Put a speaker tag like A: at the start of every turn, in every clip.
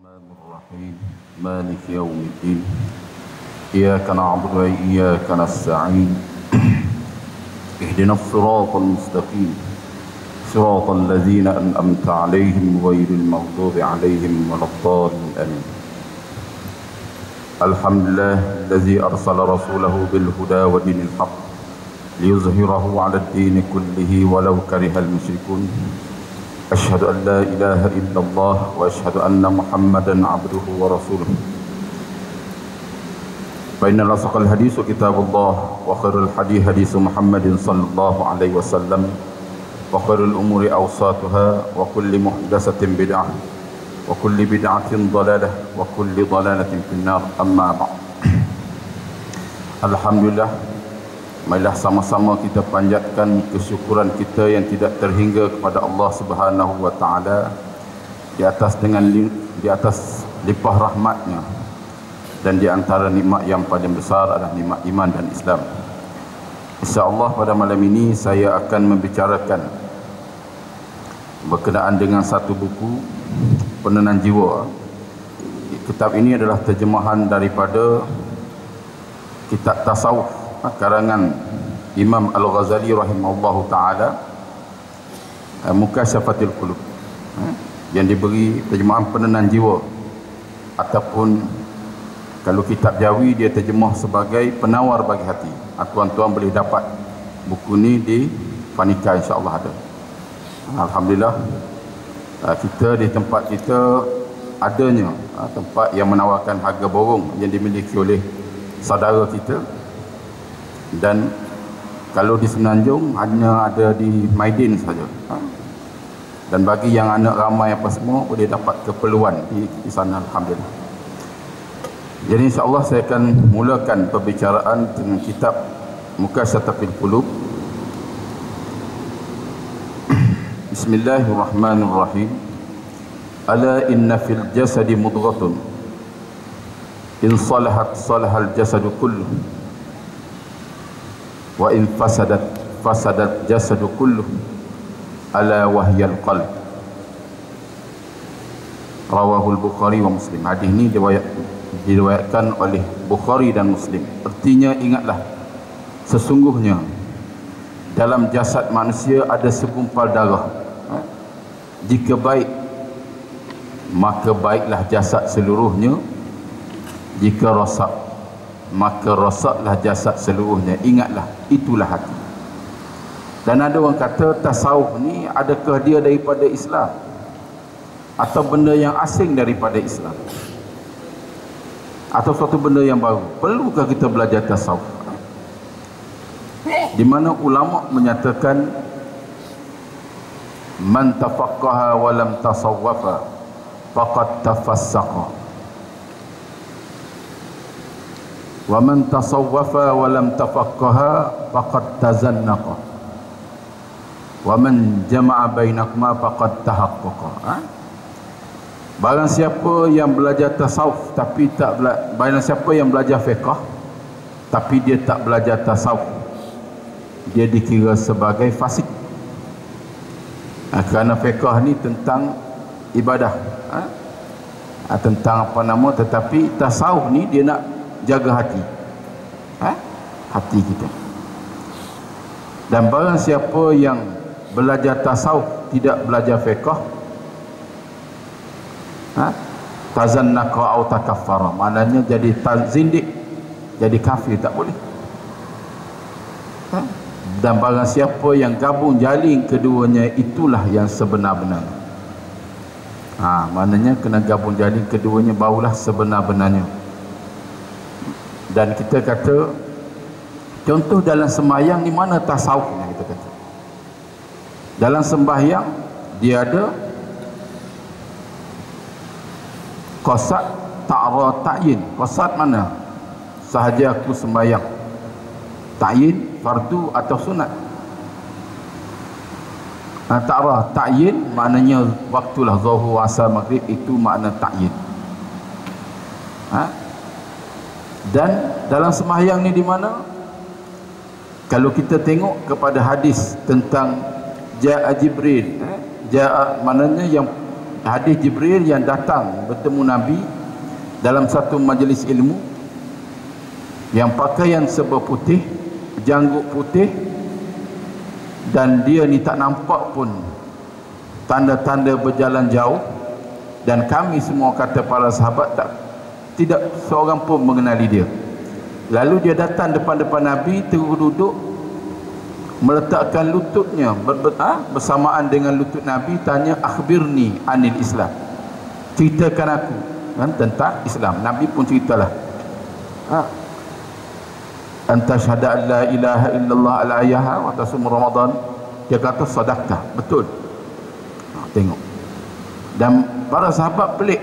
A: الرحمن الرحيم مالك يوم الدين إياك نعبد وإياك نستعين اهدنا الصراط المستقيم صراط الذين أنعمت عليهم غير المغضوب عليهم ولا الضالين آمين. الحمد لله الذي أرسل رسوله بالهدى ودين الحق ليظهره على الدين كله ولو كره المشركون. أشهد أن لا إله إلا الله وأشهد أن محمدا عبده ورسوله. فإن أصدق الحديث كتاب الله وخير الحديث حديث محمد صلى الله عليه وسلم وخير الأمور أوساطها وكل محدثة بدعة وكل بدعة ضلالة وكل ضلالة في النار. أما بعد. Alhamdulillah, marilah sama-sama kita panjatkan kesyukuran kita yang tidak terhingga kepada Allah Subhanahu wa taala di atas limpah rahmatnya, dan di antara nikmat yang paling besar adalah nikmat iman dan Islam. InsyaAllah pada malam ini saya akan membicarakan berkenaan dengan satu buku Penenang Jiwa. Kitab ini adalah terjemahan daripada kitab tasawuf karangan Imam Al-Ghazali rahimahullahu ta'ala, Mukashafatul Qulub, yang diberi terjemahan Penenang Jiwa, ataupun kalau kitab Jawi dia terjemah sebagai Penawar bagi Hati. Tuan-tuan boleh dapat buku ni di Panika, insya-Allah ada. Alhamdulillah, kita di tempat kita adanya tempat yang menawarkan harga borong yang dimiliki oleh saudara kita. Dan kalau di Semenanjung hanya ada di Maidin saja. Dan bagi yang anak ramai apa semua boleh dapat keperluan di sana, alhamdulillah. Jadi insya-Allah saya akan mulakan perbicaraan dengan kitab Mukashafatul Qulub. Bismillahirrahmanirrahim. Ala inna fil jasadi mudghatun in salahat salahal jasadu kulluh wa in fasadat jasadu kulluh ala wahyal qalb. Rawahul Bukhari wa Muslim. Hadis ini diriwayatkan oleh Bukhari dan Muslim. Artinya, ingatlah, sesungguhnya dalam jasad manusia ada segumpal darah. Jika baik, maka baiklah jasad seluruhnya. Jika rosak, maka rosaklah jasad seluruhnya. Ingatlah, itulah hati. Dan ada orang kata tasawuf ni, adakah dia daripada Islam atau benda yang asing daripada Islam, atau suatu benda yang baru? Perlukah kita belajar tasawuf? Di mana ulama menyatakan man tafaqqaha wa lam tasawwafa faqad tafassaqa, wa man tasawwafa wa lam tafaqqaha faqad tazannaqa, wa man jama'a bainakuma faqad tahaqqaqa. Barang siapa yang belajar tasawuf tapi tak barang siapa yang belajar fiqh tapi dia tak belajar tasawuf, dia dikira sebagai fasik. Kerana fiqh ni tentang ibadah, tentang apa nama, tetapi tasawuf ni dia nak jaga hati, hati kita. Dan barang siapa yang belajar tasawuf tidak belajar fiqh, tazannaqa au takaffara, maknanya jadi zindik, jadi kafir, tak boleh. Dan barang siapa yang gabung jalin keduanya, itulah yang sebenar-benarnya. Maknanya kena gabung jalin keduanya, barulah sebenar-benarnya. Dan kita kata, contoh dalam sembahyang ni mana tasawufnya? Kita kata dalam sembahyang dia ada qasad, ta'ra, ta'yin. Qasad mana? Sahaja aku sembahyang. Ta'yin, fardu atau sunat. Ta'ra, ta'yin maknanya waktulah zuhur, asar, maghrib, itu makna ta'yin. Dan dalam sembahyang ni di mana? Kalau kita tengok kepada hadis tentang Ja'a Jibril, Ja'a maknanya yang hadis Jibril yang datang bertemu Nabi dalam satu majlis ilmu, yang pakaian serba putih, janggut putih, dan dia ni tak nampak pun tanda-tanda berjalan jauh, dan kami semua kata para sahabat tidak seorang pun mengenali dia. Lalu dia datang depan-depan Nabi, terus duduk, meletakkan lututnya bersamaan dengan lutut Nabi, tanya, akhbirni anil Islam, ceritakan aku tentang Islam. Nabi pun ceritalah, anta syahada an la ilaha illallah al-ayaha wa tasum Ramadan. Dia kata sadaqta, betul. Tengok. Dan para sahabat pelik,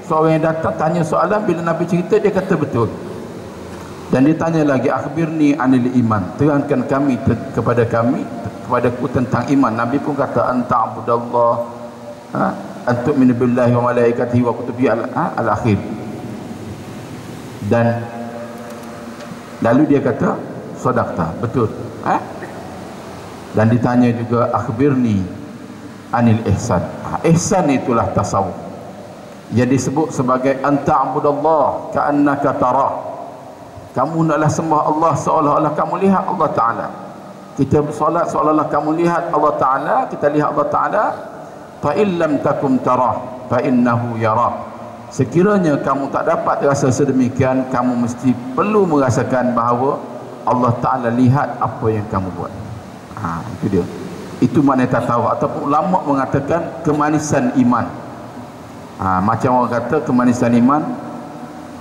A: seorang yang datang tanya soalan, bila Nabi cerita dia kata betul. Dan dia tanya lagi, akhbirni anil iman, terangkan kepadaku tentang iman. Nabi pun kata, anta abudallah, antu'minu billahi wa malaikatihi wa kutubihi al-akhir. Dan lalu dia kata sadaqta, betul. Dan ditanya juga, akhbirni anil ihsan. Ihsan itulah tasawuf yang disebut sebagai anta abudallah ka'annaka tarah. Kamu naklah sembah Allah seolah-olah kamu lihat Allah Ta'ala. Kita bersolat seolah-olah kamu lihat Allah Ta'ala, kita lihat Allah Ta'ala. Fa illam takum tarah fa innahu yarah. Sekiranya kamu tak dapat rasa sedemikian, kamu mesti perlu merasakan bahawa Allah Ta'ala lihat apa yang kamu buat. Itu dia. Itu makna tasawuf. Ataupun ulama mengatakan kemanisan iman. Macam orang kata kemanisan iman,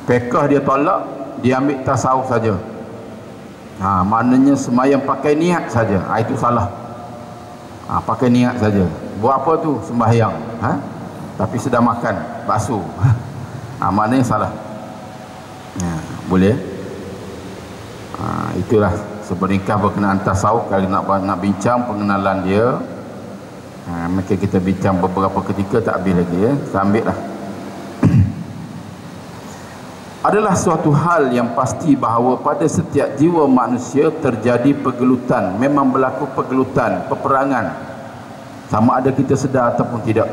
A: fiqh dia tolak, dia ambil tasawuf saja. Maknanya semayang pakai niat saja. Itu salah. Pakai niat saja. Buat apa tu? Sembahyang. Tapi sedang makan bakso. Maknanya salah. Boleh. Itulah sebenarnya berkenaan tasawuf. Kalau nak bincang pengenalan dia, maka kita bincang beberapa ketika, tak habis lagi ya. Kita ambil lah. Adalah suatu hal yang pasti bahawa pada setiap jiwa manusia terjadi pergelutan. Memang berlaku pergelutan, peperangan, sama ada kita sedar ataupun tidak.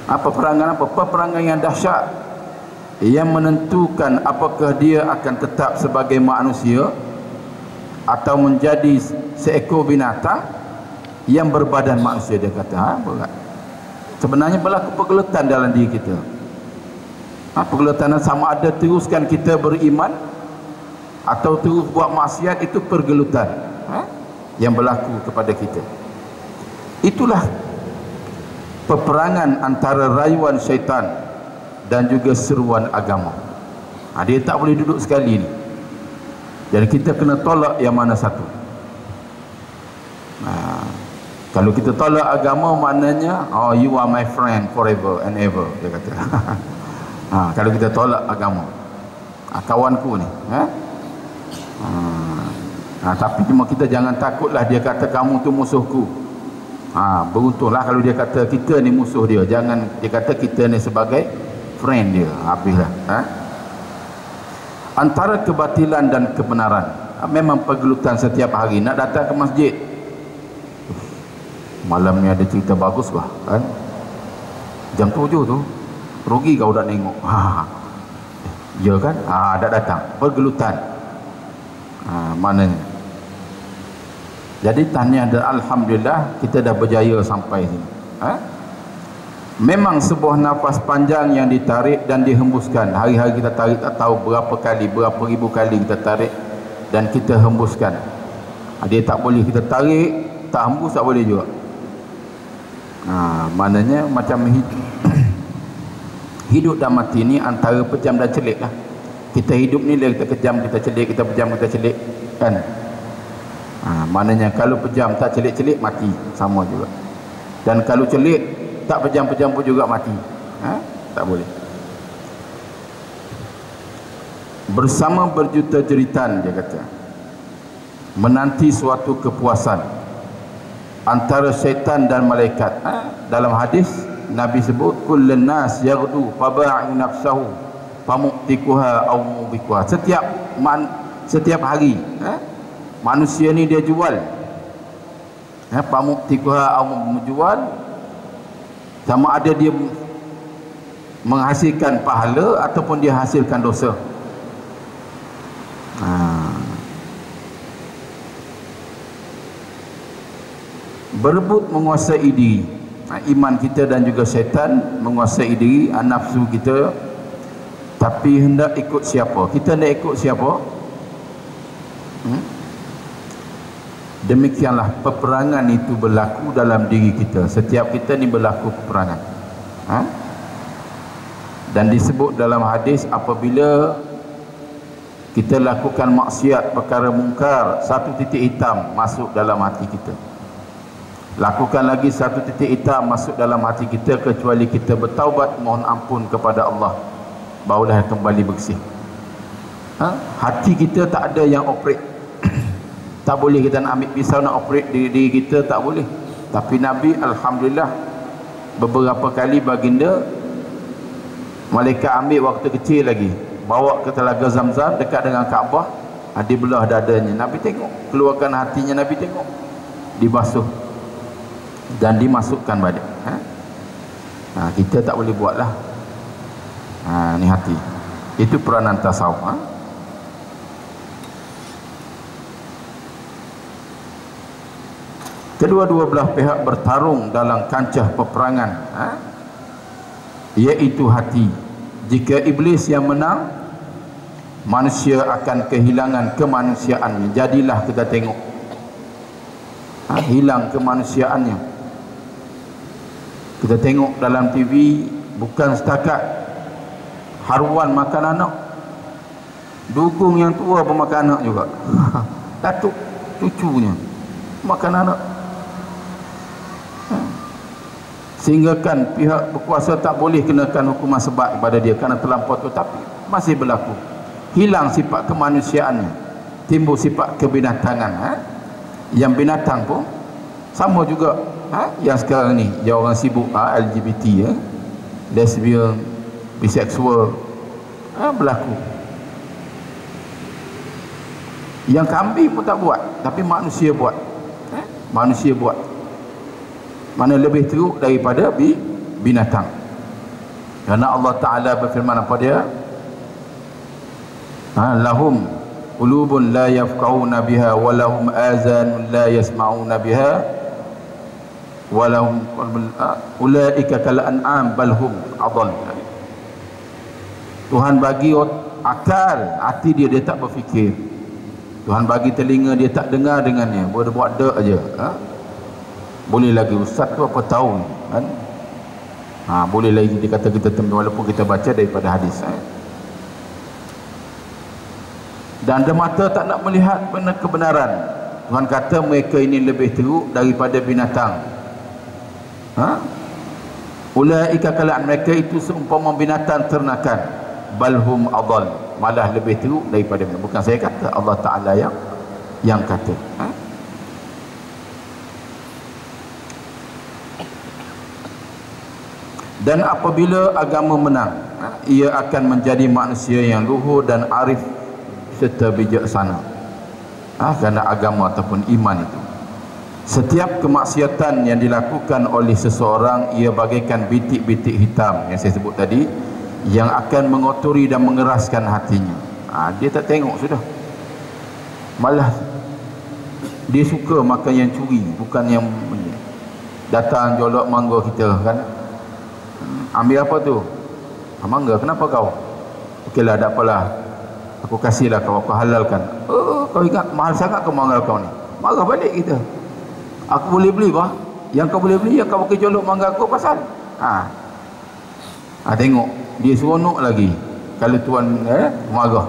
A: Peperangan apa? Peperangan yang dahsyat, yang menentukan apakah dia akan tetap sebagai manusia atau menjadi seekor binatang yang berbadan manusia. Dia kata berat. Sebenarnya berlaku pergelutan dalam diri kita. Pergelutan sama ada teruskan kita beriman atau terus buat maksiat, itu pergelutan yang berlaku kepada kita. Itulah peperangan antara rayuan syaitan dan juga seruan agama. Dia tak boleh duduk sekali ni. Jadi kita kena tolak yang mana satu. Kalau kita tolak agama, maknanya you are my friend forever and ever, dia kata. Kalau kita tolak agama, kawanku ni, tapi cuma kita jangan takutlah dia kata kamu tu musuhku. Beruntunglah kalau dia kata kita ni musuh dia. Jangan dia kata kita ni sebagai friend dia. Habislah. Antara kebatilan dan kebenaran, memang pergelutan setiap hari. Nak datang ke masjid, malam ni ada cerita bagus bah, kan? Jam 7 tu rugi kau dah tengok. Ya kan? Dah datang. Pergelutan. Maknanya. Jadi tahniah dan alhamdulillah kita dah berjaya sampai sini. Memang sebuah nafas panjang yang ditarik dan dihembuskan. Hari-hari kita tarik, tak tahu berapa kali, berapa ribu kali kita tarik dan kita hembuskan. Dia tak boleh kita tarik, tak hembus tak boleh juga. Maknanya macam hidup dan mati ni antara pejam dan celik lah. Kita hidup ni kita kejam, kita celik, kita pejam, kita celik, kan? Maknanya kalau pejam tak celik-celik, mati sama juga. Dan kalau celik tak pejam-pejam pun juga mati. Tak boleh. Bersama berjuta jeritan, dia kata, menanti suatu kepuasan antara syaitan dan malaikat. Dalam hadis Nabi sebut kullun nas yaghdu faba'i nafsahu famu'tikuha aw mubikuha. Setiap hari manusia ni dia jual, pamu'tikuha aw menjual, sama ada dia menghasilkan pahala ataupun dia hasilkan dosa. Berebut menguasai diri, iman kita dan juga syaitan menguasai diri, nafsu kita. Tapi hendak ikut siapa? Kita hendak ikut siapa? Demikianlah peperangan itu berlaku dalam diri kita. Setiap kita ni berlaku peperangan. Dan disebut dalam hadis, apabila kita lakukan maksiat, perkara mungkar, satu titik hitam masuk dalam hati kita. Lakukan lagi satu titik hitam masuk dalam hati kita, kecuali kita bertaubat mohon ampun kepada Allah, barulah kembali bersih. Hati kita tak ada yang operate. Tak boleh kita nak ambil pisau nak operate diri kita, tak boleh. Tapi Nabi alhamdulillah beberapa kali baginda malaikat ambil waktu kecil lagi, bawa ke telaga Zamzam dekat dengan Kaabah, dibelah dadanya. Nabi tengok, keluarkan hatinya, Nabi tengok, dibasuh dan dimasukkan balik. Kita tak boleh buatlah. Ni hati. Itu peranan tasawuf. Kedua-dua belah pihak bertarung dalam kancah peperangan, iaitu hati. Jika iblis yang menang, manusia akan kehilangan kemanusiaannya. Jadilah kita tengok, hilang kemanusiaannya. Kita tengok dalam TV, bukan setakat haruan makan anak, dukung yang tua pun makan anak juga. Datuk cucunya makan anak. Sehingga kan pihak berkuasa tak boleh kenakan hukuman sebat kepada dia kerana terlampau tu, tapi masih berlaku. Hilang sifat kemanusiaannya, timbul sifat kebinatangan. Yang binatang pun sama juga. Yang sekarang ni yang orang sibuk LGBT, lesbian, biseksual, berlaku. Yang kambing pun tak buat, tapi manusia buat. Manusia buat. Mana lebih teruk daripada binatang. Karena Allah Ta'ala berfirman apa dia? Lahum qulubun la yafqahuna biha wa lahum azanun la yasma'una biha wa lahum ulaika kal an'am bal hum adall. Tuhan bagi akal, hati dia tak berfikir. Tuhan bagi telinga, dia tak dengar dengannya, boleh buat dek aja. Boleh lagi ustaz tu apa tahu kan? Boleh lagi dia kata kita temui, walaupun kita baca daripada hadis. Dan ada mata tak nak melihat benar kebenaran. Tuhan kata mereka ini lebih teruk daripada binatang. Ulaika kalan, mereka itu seumpama binatang ternakan. Balhum adall, malah lebih teruk daripada binatang. Bukan saya kata, Allah Ta'ala yang kata. Dan apabila agama menang, ia akan menjadi manusia yang luhur dan arif serta bijaksana. Kerana agama ataupun iman itu, setiap kemaksiatan yang dilakukan oleh seseorang, ia bagaikan bitik-bitik hitam yang saya sebut tadi, yang akan mengotori dan mengeraskan hatinya. Dia tak tengok sudah, malah dia suka makan yang curi, bukan yang datang jolok mangga kita kan. Ambil apa tu? Mangga, kenapa kau? Okeylah, tak apalah, aku kasihlah kau, aku halalkan. Kau ingat mahal sangat kau mangga kau ni. Marah balik kita. Aku boleh beli bah, yang kau boleh beli, yang kau pakai jolok mangga aku pasal. Tengok, dia seronok lagi kalau tuan marah.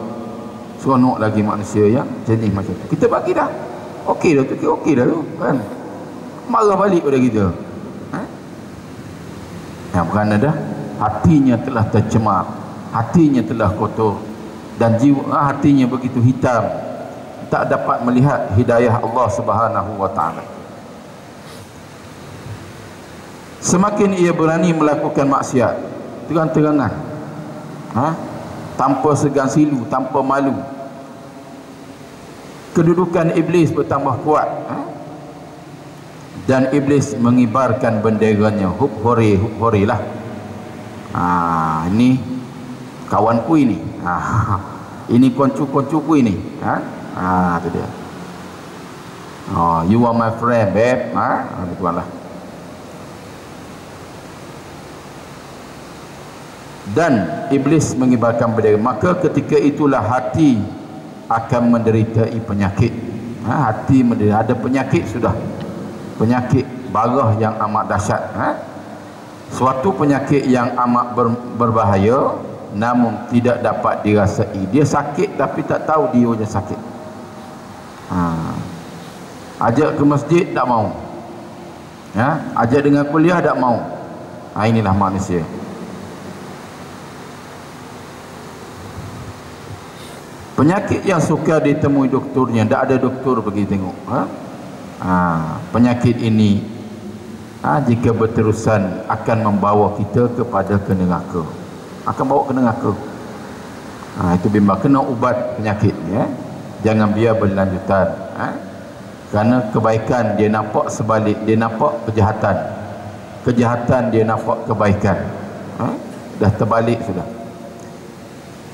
A: Seronok lagi manusia yang jenis macam tu. Kita bagi dah, okey dah tu, okey dah tu kan. Marah balik pada kita. Kerana dah hatinya telah tercemar, hatinya telah kotor, dan jiwa hatinya begitu hitam, tak dapat melihat hidayah Allah Subhanahu wa Ta'ala. Semakin ia berani melakukan maksiat terang-terangan, tanpa segan silu, tanpa malu, kedudukan iblis bertambah kuat. dan iblis mengibarkan benderanya, hub hori lah. Ini kawanku ini, ini koncu-koncuku ini, itu dia. You are my friend, babe. Begitulah. Dan iblis mengibarkan bendera, maka ketika itulah hati akan mendeриtai penyakit. Hati menderita, ada penyakit sudah, penyakit barah yang amat dahsyat. Suatu penyakit yang amat berbahaya, namun tidak dapat dirasai. Dia sakit tapi tak tahu dia je sakit. Ajak ke masjid tak mau, ajak dengan kuliah tak mau. Inilah manusia. Penyakit yang suka ditemui doktornya, tak ada doktor pergi tengok. Penyakit ini jika berterusan akan membawa kita kepada ke neraka, akan bawa ke neraka. Itu bimbang, kena ubat penyakit, jangan biar berlanjutan. Kerana kebaikan dia nampak sebalik, dia nampak kejahatan, kejahatan dia nampak kebaikan. Dah terbalik sudah.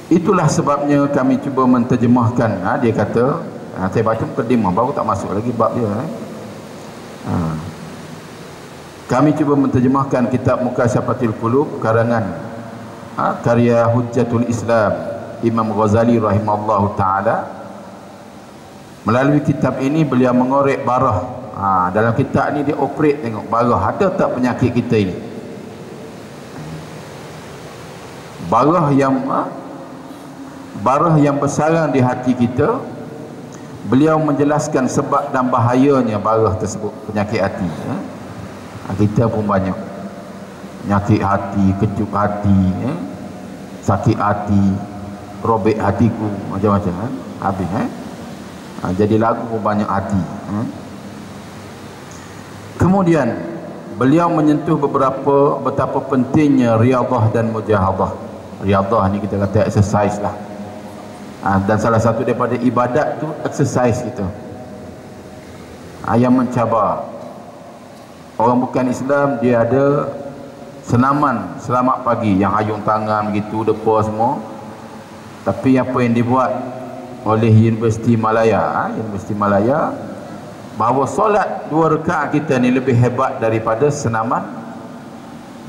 A: Itulah sebabnya kami cuba menterjemahkan. Dia kata, saya baca mukadimah, baru tak masuk lagi bab dia. Kami cuba menterjemahkan kitab Mukashafatul Qulub karangan karya Hujjatul Islam Imam Ghazali rahimahullahu ta'ala. Melalui kitab ini beliau mengorek barah. Dalam kitab ni dia operate, tengok barah ada tak penyakit kita ini. Barah yang bersarang di hati kita. Beliau menjelaskan sebab dan bahayanya barah tersebut, penyakit hati. Kita pun banyak penyakit hati, kecut hati, sakit hati, robek hatiku, macam-macam. Habis jadi lagu pun banyak hati. Kemudian beliau menyentuh betapa pentingnya riadah dan mujahadah. Riadah ni kita kata exercise lah. Dan salah satu daripada ibadat tu exercise kita. Yang mencabar. Orang bukan Islam dia ada senaman selamat pagi yang ayun tangan begitu, depa semua. Tapi apa yang dibuat oleh Universiti Malaya, Universiti Malaya, bahawa solat 2 rakaat kita ni lebih hebat daripada senaman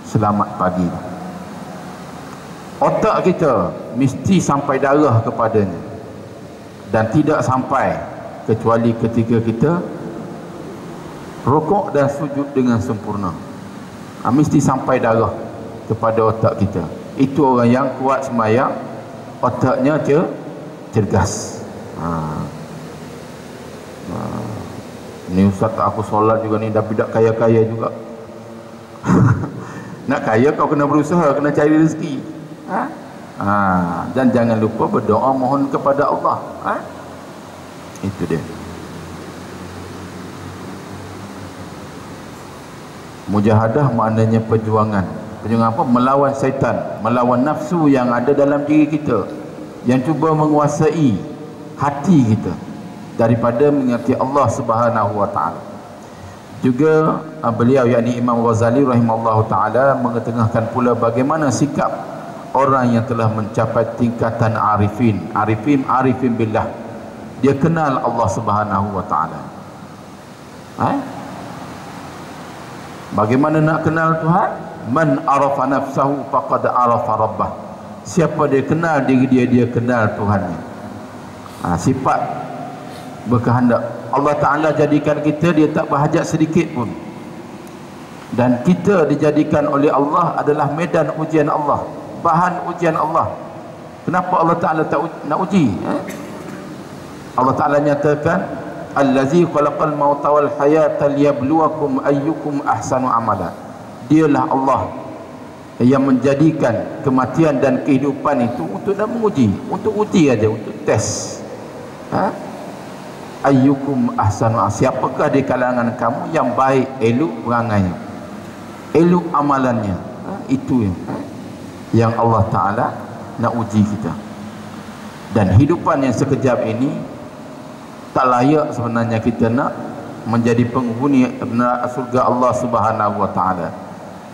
A: selamat pagi. Otak kita mesti sampai darah kepadanya, dan tidak sampai kecuali ketika kita rukuk dan sujud dengan sempurna. Mesti sampai darah kepada otak kita. Itu orang yang kuat sembahyang, otaknya cergas. Ni ustaz tak aku solat juga ni, dah bidak kaya-kaya juga. Nak kaya kau kena berusaha, kena cari rezeki. Dan jangan lupa berdoa mohon kepada Allah. Itu dia. Mujahadah maknanya perjuangan. Perjuangan apa? Melawan syaitan, melawan nafsu yang ada dalam diri kita, yang cuba menguasai hati kita daripada mengerti Allah Subhanahu wa taala. Juga beliau yakni Imam Ghazali rahimahullahu taala mengetengahkan pula bagaimana sikap orang yang telah mencapai tingkatan arifin billah. Dia kenal Allah Subhanahu wa taala. Bagaimana nak kenal Tuhan? Man arafa nafsahu faqad arafa rabbah. Siapa dia kenal diri dia, dia kenal Tuhannya. Sifat berkehendak. Allah Ta'ala jadikan kita, dia tak berhajat sedikit pun. Dan kita dijadikan oleh Allah adalah medan ujian Allah, bahan ujian Allah. Kenapa Allah Ta'ala tak nak uji? Allah Ta'ala nyatakan, Allazi khalaqal mauta wal hayata liyabluwakum ayyukum ahsanu amala. Dialah Allah yang menjadikan kematian dan kehidupan itu untuk nak menguji, untuk uji aja, untuk tes. Ayyukum ahsanu amala. Siapakah di kalangan kamu yang baik elok perangainya, elok amalannya. Itu yang Allah Ta'ala nak uji kita. Dan hidupan yang sekejap ini tak layak sebenarnya kita nak menjadi penghuni surga Allah Subhanahu wa taala.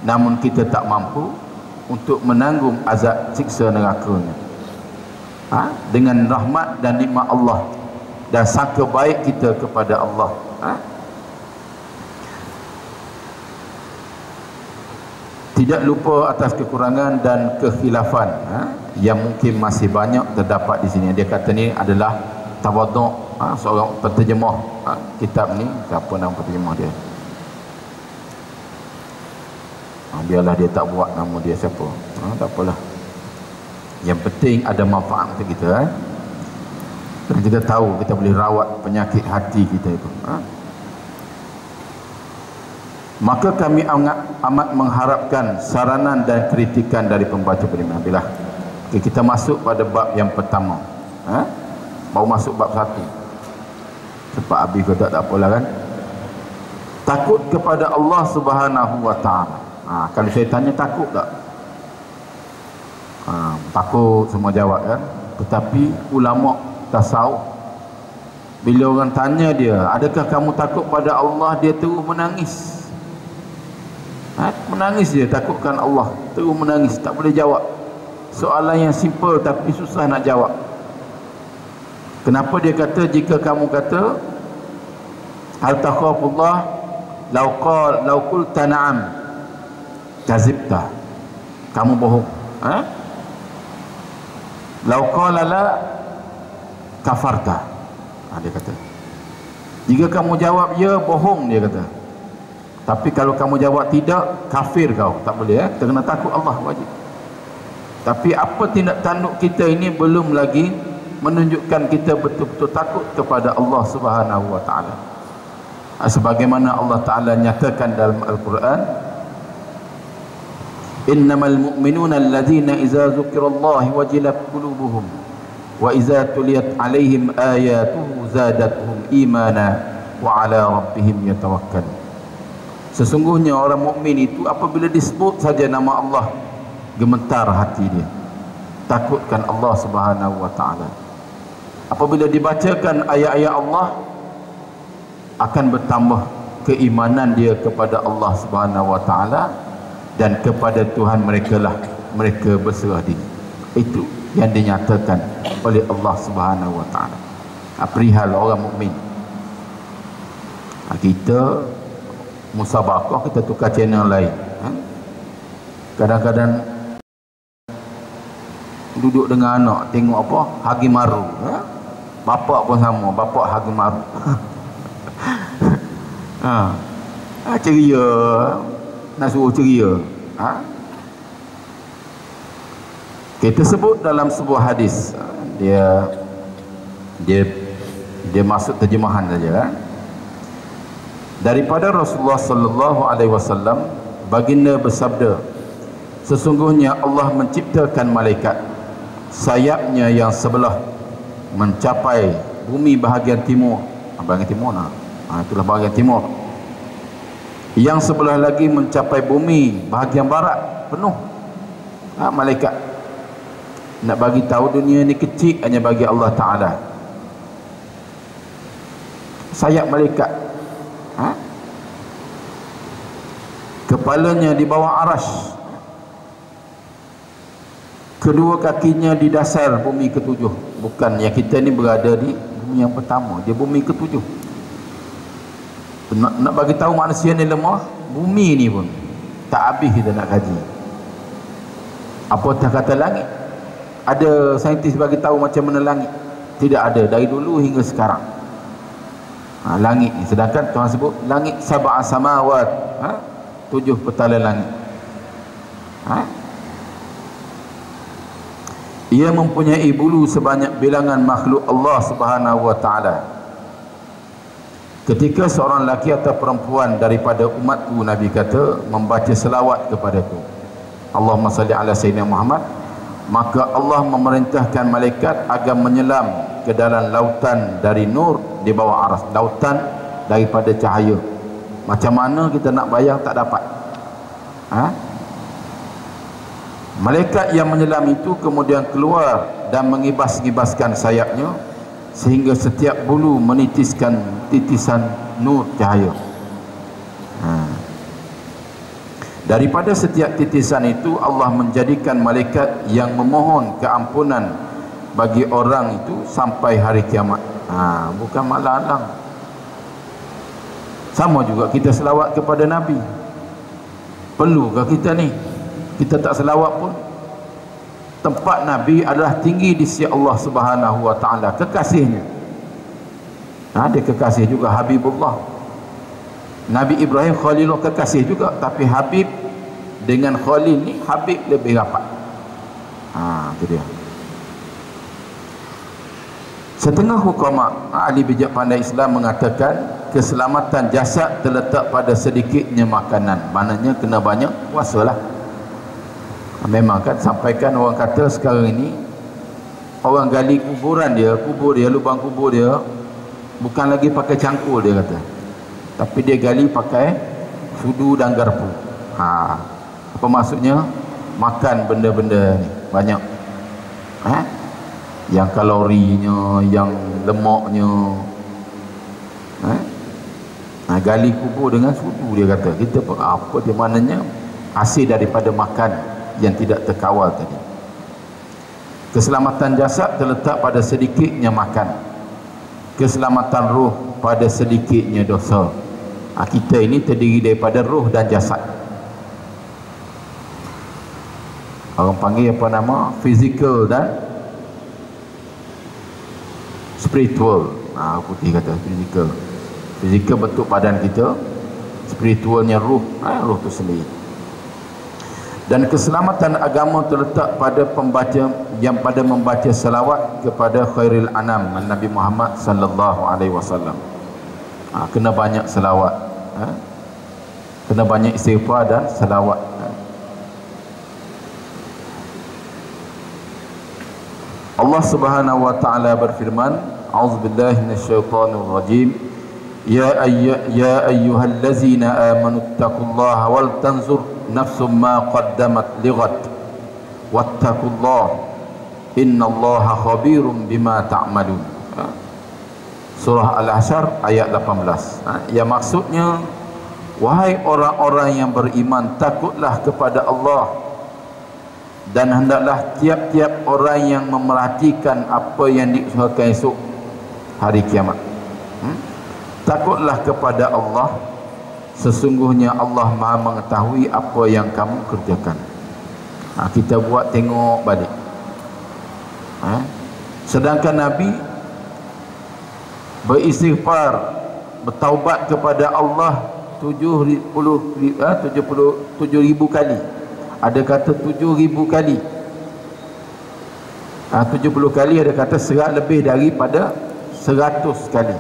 A: Namun kita tak mampu untuk menanggung azab siksa nerakanya. Dengan rahmat dan nikmat Allah dan sangka baik kita kepada Allah. Tidak lupa atas kekurangan dan kekhilafan yang mungkin masih banyak terdapat di sini. Dia kata ni adalah tawaduk seorang penterjemah kitab ni. Siapa nama penterjemah dia? Biarlah dia tak buat nama dia siapa. Tak apalah. Yang penting ada manfaat untuk kita. Dan kita tahu kita boleh rawat penyakit hati kita itu. Maka kami amat mengharapkan saranan dan kritikan dari pembaca beriman. Bila kita masuk pada bab yang pertama, baru masuk bab 1. Cepat habis ke tak apalah kan. Takut kepada Allah Subhanahu wa taala. Kalau saya tanya takut tak? Takut semua jawab kan. Tetapi ulama tasawuf bila orang tanya dia, adakah kamu takut pada Allah, dia terus menangis. Menangis dia, takutkan Allah, terus menangis, tak boleh jawab. Soalan yang simple tapi susah nak jawab. Kenapa dia kata, jika kamu kata hal takhafullah law qulta na'am kazibta, kamu bohong. Law qala la kafarta, dia kata. Jika kamu jawab ya, bohong, dia kata. Tapi kalau kamu jawab tidak, kafir kau. Tak boleh. Kita kena takut Allah, wajib. Tapi apa tindak tanduk kita ini belum lagi menunjukkan kita betul-betul takut kepada Allah Subhanahu wa taala. Sebagaimana Allah Taala nyatakan dalam Al-Quran, innamal mu'minuna alladzina idza dzukirallahi wajilat qulubuhum wa idza tuliyat alaihim ayatuhu zadatuhum imana wa ala rabbihim yatawakkalun. Sesungguhnya orang mukmin itu apabila disebut saja nama Allah, gemetar hati dia, takutkan Allah Subhanahu wa taala. Apabila dibacakan ayat-ayat Allah, akan bertambah keimanan dia kepada Allah Subhanahu wa taala, dan kepada Tuhan mereka lah mereka berserah diri. Itu yang dinyatakan oleh Allah Subhanahu wa taala. Perihal orang mukmin. Kita musabaqah, kita tukar channel lain. Kadang-kadang duduk dengan anak tengok apa, Hagi Maru. Bapak pun sama, bapak Hagi Maru. Ceria, nak suruh ceria. Kita sebut dalam sebuah hadis, dia masuk terjemahan saja. Daripada Rasulullah sallallahu alaihi wasallam, baginda bersabda, sesungguhnya Allah menciptakan malaikat, sayapnya yang sebelah mencapai bumi bahagian timur. Bahagian timur nah. Itulah bahagian timur. Yang sebelah lagi mencapai bumi bahagian barat, penuh malaikat. Nak bagi tahu dunia ni kecil hanya bagi Allah Taala. Sayap malaikat, kepalanya di bawah aras, kedua kakinya di dasar bumi ketujuh. Bukan yang kita ni berada di bumi yang pertama, dia bumi ketujuh. Nak bagi tahu manusia ni lemah, bumi ni pun tak habis kita nak kaji. Apatah kata langit? Ada saintis bagi tahu macam mana langit? Tidak ada, dari dulu hingga sekarang. Langit ni, sedangkan Tuhan sebut langit sab'a samawat, 7 petala langit. Ia mempunyai bulu sebanyak bilangan makhluk Allah Subhanahu wa taala. Ketika seorang lelaki atau perempuan daripada umatku, Nabi kata, membaca selawat kepadaku, Allahumma salli ala Sayyidina Muhammad, maka Allah memerintahkan malaikat agar menyelam ke dalam lautan dari nur di bawah aras. Lautan daripada cahaya. Macam mana kita nak bayang, tak dapat. Malaikat yang menyelam itu kemudian keluar dan mengibas-ngibaskan sayapnya, sehingga setiap bulu menitiskan titisan nur, cahaya. Daripada setiap titisan itu Allah menjadikan malaikat yang memohon keampunan bagi orang itu sampai hari kiamat. Bukan malang-alang. Sama juga kita selawat kepada Nabi. Perlukah kita ni? Kita tak selawat pun. Tempat Nabi adalah tinggi di sisi Allah Subhanahu wa taala, kekasihnya. Dia kekasih juga, Habibullah. Nabi Ibrahim Khalilullah kekasih juga, tapi Habib dengan Khalil ni, Habib lebih rapat. Itu dia. Setengah hukama ahli bijak pandai Islam mengatakan keselamatan jasad terletak pada sedikitnya makanan. Maknanya kena banyak puasalah. Memang kan sampaikan orang kata sekarang ini orang gali kuburan dia, lubang kubur dia bukan lagi pakai cangkul, dia kata, tapi dia gali pakai sudu dan garpu. Apa maksudnya? Makan benda-benda ni banyak, yang kalorinya, yang lemaknya. Gali kubur dengan sudu, dia kata. Kita apa dia, maknanya hasil daripada makan yang tidak terkawal tadi. Keselamatan jasad terletak pada sedikitnya makan, keselamatan roh pada sedikitnya dosa. Kita ini terdiri daripada roh dan jasad. Orang panggil apa nama? Physical dan spiritual. Putih kata physical. Physical bentuk badan kita, spiritualnya roh. Roh tu sendiri. Dan keselamatan agama terletak pada pembaca yang pada membaca selawat kepada khairil anam, Nabi Muhammad sallallahu alaihi wasallam. Kena banyak selawat, kena banyak istighfar dan selawat. Allah Subhanahu wa taala berfirman, a'udzubillahi minasyaitonir rajim, ya ayyuhallazina amanu taqullaha wal tanzur nafsum ma qaddamat lighad wattaqullaha innallaha khabirum bima ta'malun. Surah Al-Hasyr ayat 18. Yang maksudnya, wahai orang-orang yang beriman, takutlah kepada Allah dan hendaklah tiap-tiap orang yang memerhatikan apa yang diusahakan esok hari kiamat. Takutlah kepada Allah, sesungguhnya Allah Maha mengetahui apa yang kamu kerjakan. Kita buat, tengok balik. Sedangkan Nabi beristighfar, bertaubat kepada Allah 77,000 kali. Ada kata 7,000 kali. 70 kali, ada kata lebih daripada 100 kali.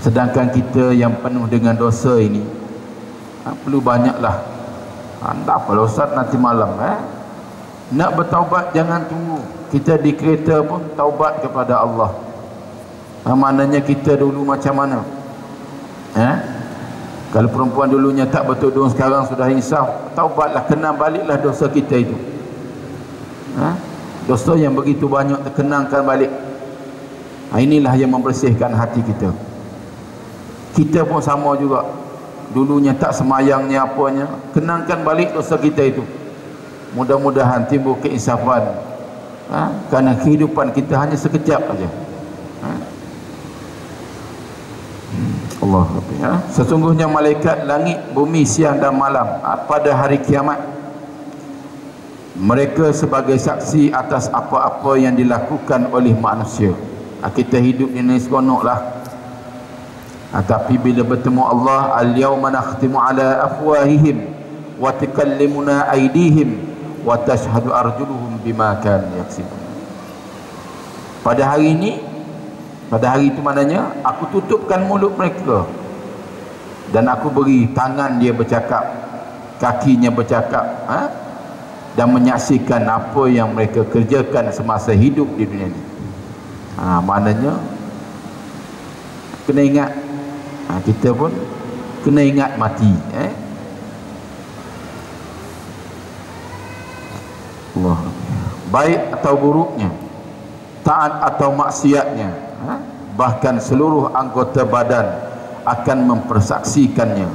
A: Sedangkan kita yang penuh dengan dosa ini, perlu banyaklah. Tak apalah Ustaz, nanti malam. Nak bertaubat jangan tunggu. Kita di kereta pun taubat kepada Allah. Maknanya kita dulu macam mana? Kalau perempuan dulunya tak bertudung, sekarang sudah insaf, taubatlah, kenang baliklah dosa kita itu. Dosa yang begitu banyak, terkenangkan balik. Inilah yang membersihkan hati kita. Kita pun sama juga, dulunya tak semayangnya apanya, kenangkan balik dosa kita itu. Mudah-mudahan timbul keinsafan. Kerana kehidupan kita hanya sekejap saja. Allah. Sesungguhnya malaikat langit, bumi, siang dan malam pada hari kiamat, mereka sebagai saksi atas apa-apa yang dilakukan oleh manusia. Kita hidup di dunia seronoklah. Tapi bila bertemu Allah, al-yawma nakhtimu ala afwahihim wa tukallimuna aydihim wa tashhadu arjuluhum bima kanu yaksibun. Pada hari ini, pada hari itu maknanya aku tutupkan mulut mereka dan aku beri tangan dia bercakap, kakinya bercakap, dan menyaksikan apa yang mereka kerjakan semasa hidup di dunia ini. Maknanya kena ingat, kita pun kena ingat mati. Allah. Baik atau buruknya, taat atau maksiatnya, bahkan seluruh anggota badan akan mempersaksikannya.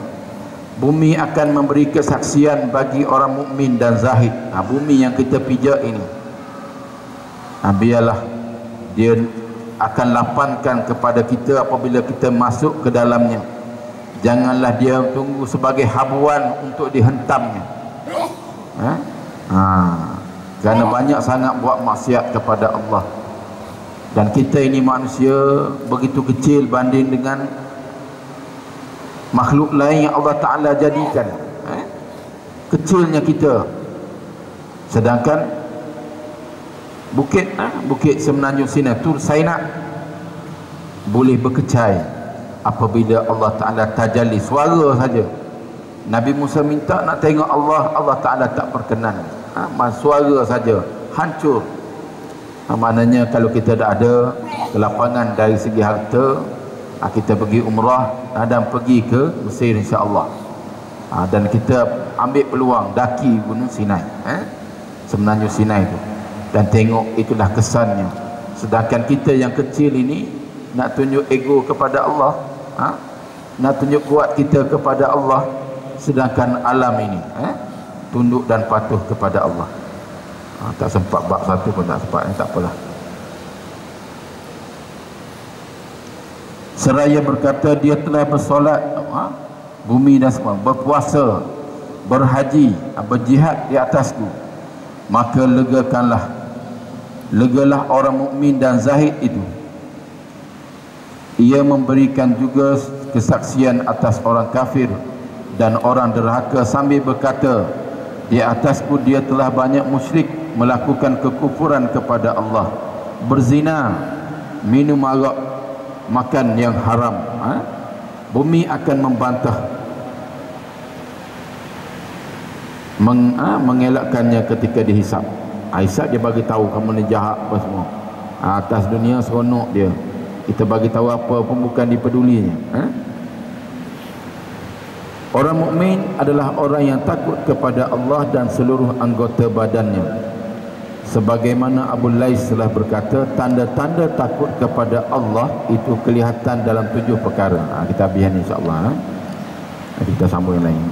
A: Bumi akan memberi kesaksian bagi orang mukmin dan zahid. Bumi yang kita pijak ini, biarlah dia akan lapangkan kepada kita apabila kita masuk ke dalamnya. Janganlah dia tunggu sebagai habuan untuk dihentamnya. Kerana banyak sangat buat maksiat kepada Allah. Dan kita ini manusia begitu kecil banding dengan makhluk lain yang Allah Ta'ala jadikan. Kecilnya kita. Sedangkan Bukit Semenanjung Sinai, Tur Saina, boleh berkecai apabila Allah Ta'ala tajalli. Suara saja. Nabi Musa minta nak tengok Allah, Allah Ta'ala tak perkenan. Suara saja hancur. Maknanya kalau kita dah ada kelapangan dari segi harta, kita pergi umrah dan pergi ke Mesir insya-Allah. Dan kita ambil peluang daki Gunung Sinai, Semenanjung Sinai itu, dan tengok itulah kesannya. Sedangkan kita yang kecil ini nak tunjuk ego kepada Allah, nak tunjuk kuat kita kepada Allah, sedangkan alam ini tunduk dan patuh kepada Allah. Tak sempat bab satu pun tak sempat, tak apalah. Seraya berkata dia telah bersolat, bumi dan semua, berpuasa, berhaji, berjihad di atasku, maka legalah orang mukmin dan zahid itu. Ia memberikan juga kesaksian atas orang kafir dan orang derhaka sambil berkata, di atasku dia telah banyak musyrik, melakukan kekufuran kepada Allah, berzina, minum arak, makan yang haram. Bumi akan membantah, mengelakkannya ketika dihisap. Hisap dia bagi tahu kamu ni jahat apa semua. Atas dunia seronok dia, kita bagi tahu apa pun bukan dipedulinya. Orang mukmin adalah orang yang takut kepada Allah dan seluruh anggota badannya. Sebagaimana Abu Lais telah berkata, tanda-tanda takut kepada Allah itu kelihatan dalam 7 perkara. Kita habiskan insya-Allah. Kita sambung yang lain.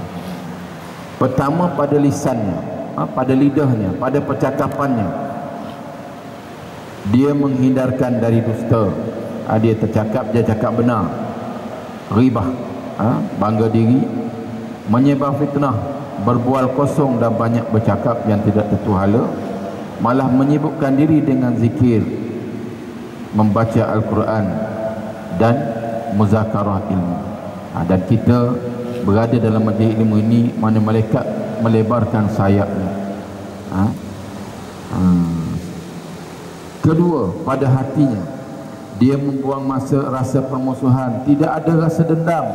A: Pertama, pada lisannya, pada lidahnya, pada percakapannya. Dia menghindarkan dari dusta. Dia cakap benar. Ghibah, bangga diri, menyebar fitnah, berbual kosong dan banyak bercakap yang tidak tertuhala, malah menyibukkan diri dengan zikir, membaca Al-Quran dan muzakarah ilmu. Dan kita berada dalam majlis ilmu ini, mana malaikat melebarkan sayapnya. Kedua, pada hatinya dia membuang rasa permusuhan, tidak ada rasa dendam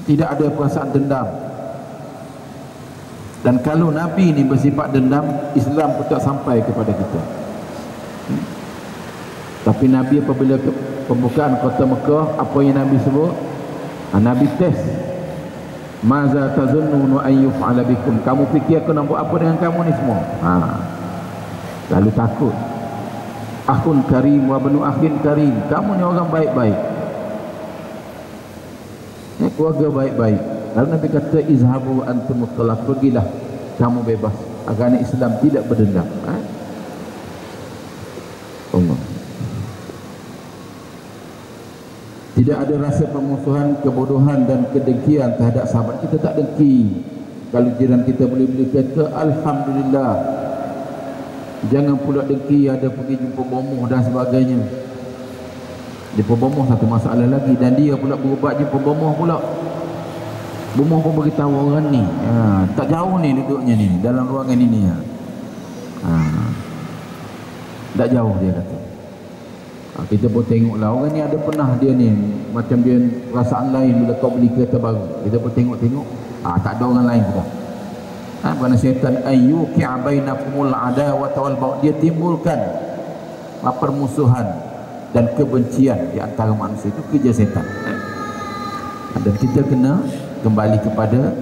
A: tidak ada perasaan dendam. Dan kalau Nabi ni bersifat dendam, Islam pun tak sampai kepada kita. Tapi Nabi apabila pembukaan kota Mekah, apa yang Nabi sebut? Nabi test. Maza tazunnunu an yuf'ala bikum? Kamu fikir aku nak buat apa dengan kamu ni semua? Lalu takut. Akhun karim wa banu akhin karim. Kamu ni orang baik-baik. Keluarga baik-baik. Lalu Nabi kata, izhabu antum muttalaq, pergilah kamu bebas. Agama Islam tidak berdendam. Allah. Tidak ada rasa permusuhan, kebodohan dan kedengkian terhadap sahabat. Kita tak dengki kalau jiran kita boleh beli kereta, alhamdulillah. Jangan pula dengki ada pergi jumpa bomoh dan sebagainya. Jumpa bomoh satu masalah lagi, dan dia pula berubat jumpa bomoh pula. Bomoh pun beritahu orang ni, tak jauh ni duduknya ni, dalam ruangan ini. Tak jauh dia kata. Kita pun tengoklah orang ni ada pernah dia ni, macam dia perasaan lain bila kau beli kereta baru. Kita pun tengok-tengok, tak ada orang lain pula. Kerana syaitan ayyuki'a bainakumul adawata wal baghdha, dia timbulkan permusuhan dan kebencian di antara manusia. Itu kerja syaitan. Dan kita kena kembali kepada,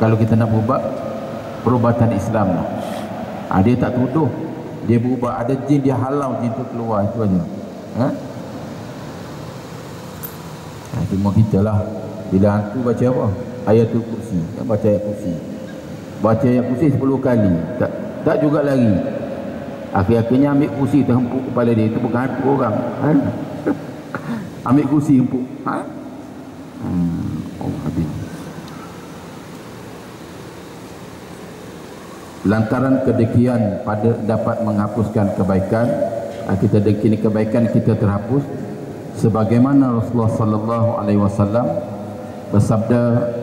A: kalau kita nak berubat, perubatan Islam lah. Dia tak tuduh, dia berubah, ada jin dia halau jin tu keluar, itu aja. Ha? Cuma kita lah bila hantu baca apa? Ayatul Kursi. Baca ayat kursi. Baca ayat kursi 10 kali. Tak juga lari. Akhir-akhirnya ambil kursi terhempuk kepala dia. Itu bukan hantu orang. Ha? Ambil kursi hempuk. Ha? Oh, habis. Lantaran kedekian pada dapat menghapuskan kebaikan, kita deki kebaikan kita terhapus, sebagaimana Rasulullah sallallahu alaihi wasallam bersabda,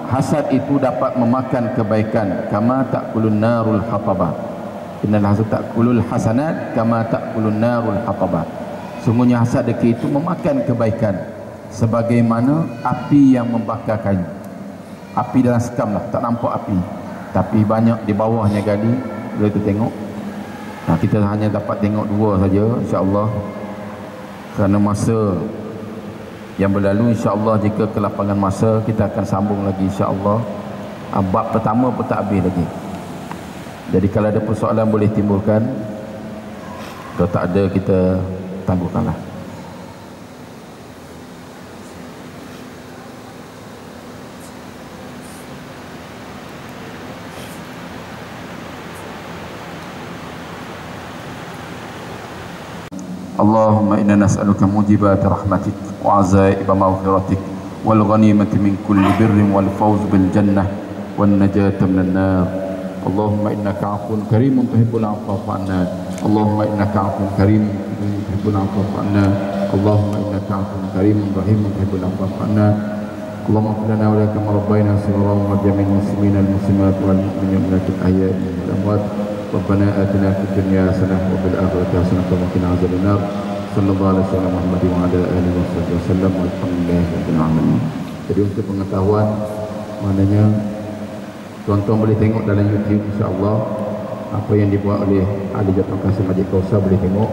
A: hasad itu dapat memakan kebaikan kama ta'kulun narul hatabah. Innal hasad ta'kulul hasanat kama ta'kulun narul hatabah. Sungguhnya hasad deki itu memakan kebaikan sebagaimana api yang membakar kayu. Api dalam sekam lah, tak nampak api, tapi banyak di bawahnya gali. Bila kita tengok, nah, kita hanya dapat tengok 2 saja, insya-Allah. Kerana masa yang berlalu, insya-Allah jika kelapangan masa kita akan sambung lagi, insya-Allah. Bab pertama pun tak habis lagi. Jadi kalau ada persoalan boleh timbulkan. Kalau tak ada, kita tangguhkanlah. Allahumma inna nas'aluka mujibat rahmatik wa azaib maghfiratik wal ghanimati min kulli birrin wal fawz bil jannah wan najata minan nar. Allahumma innaka 'afuwun karimun tuhibbul 'afwa fa'fu 'anna. Allahumma innaka 'afuwun karimun tuhibbul 'afwa fa'fu 'anna. Allahumma innaka 'afuwun karimun rahimun tuhibbul 'afwa fa'fu 'anna. Allahumma ighfir lana wa lana ma rabbayna saghira wa jami'il muslimina wal muslimat wal mu'minina al ahya'i wal amwat. ربنا آتنا في الدنيا حسنة وفي الآخرة حسنة وقنا عذاب النار. صلى الله عليه وسلم Muhammad وعلى آله وسلم والحمدلله رب العالمين. Jadi untuk pengetahuan, maknanya tuan-tuan boleh tengok dalam YouTube, insya-Allah apa yang dibuat oleh ahli Jatuh Kasih Masjid Kausar, boleh tengok.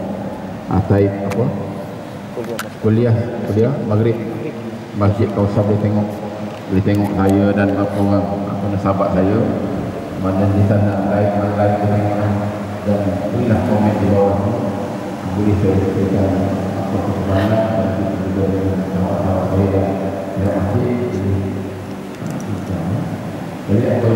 A: Taib apa? Kuliah Maghrib Masjid Kausar, boleh tengok saya dan beberapa orang sahabat saya. Mana di sana live dan berilah komen di bawah ini. Boleh saya berikan apa kekurangan dan juga jawab-jawab saya yang masih jadi apa